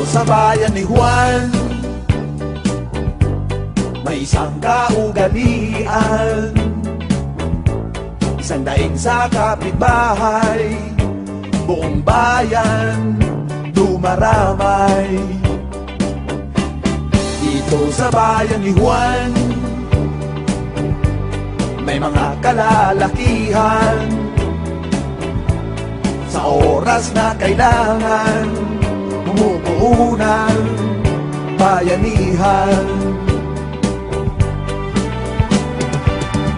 sa bayan ni Juan, may isang kaugalian, isang daing sa kapitbahay, buong bayan dumaramay. Dito sa bayan ni Juan, may mga kalalakihan, sa oras na kailangan, bumubuo ng bayanihan.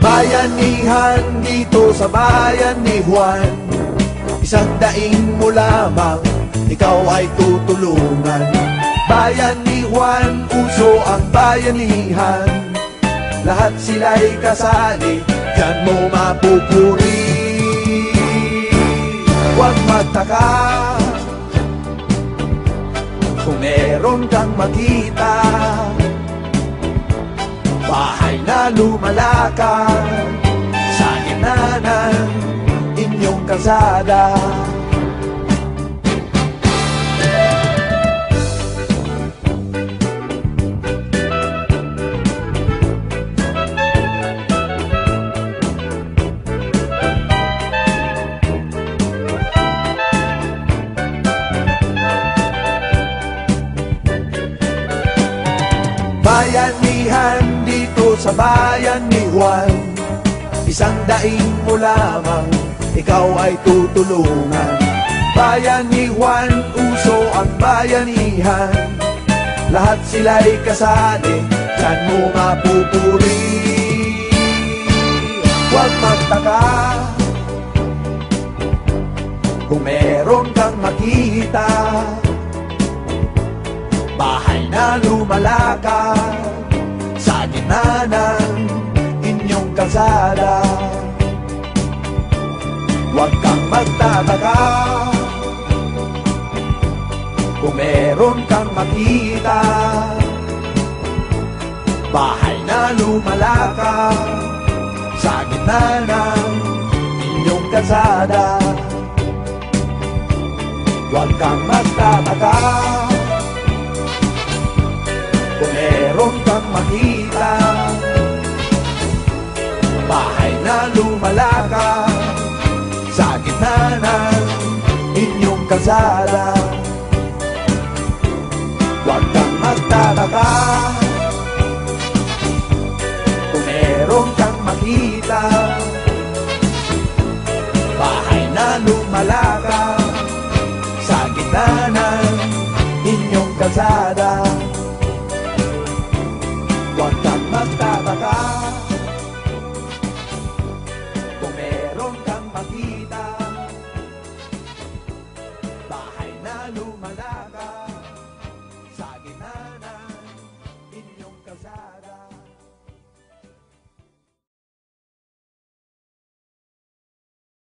Bayanihan dito sa bayan ni Juan, isang daing mo lamang, ikaw ay tutulungan. Bayan ni Juan, uso ang bayanihan, lahat sila'y kasali, diyan mo mapupuri. Huwag magtaka kung meron kang makita, bahay na lumalakad sa gitna ng inyong kalsada. Bayanihan dito sa bayan ni Juan, isang daing mo lamang, ikaw ay tutulungan. Bayan ni Juan, uso ang bayanihan, lahat sila'y kasali, diyan mo mapupuri. Huwag magtaka kung meron kang makita, bahay na lumalakad sa gitna ng inyong kalsada. Huwag kang magtataka kung meron kang makita, bahay na lumalakad sa gitna ng inyong kalsada. Huwag kang magtataka kung meron kang makita, bahay na lumalakad sa gitna ng inyong kalsada. Huwag kang magtataka kung meron kang makita, bahay na lumalakad sa gitna ng inyong kalsada.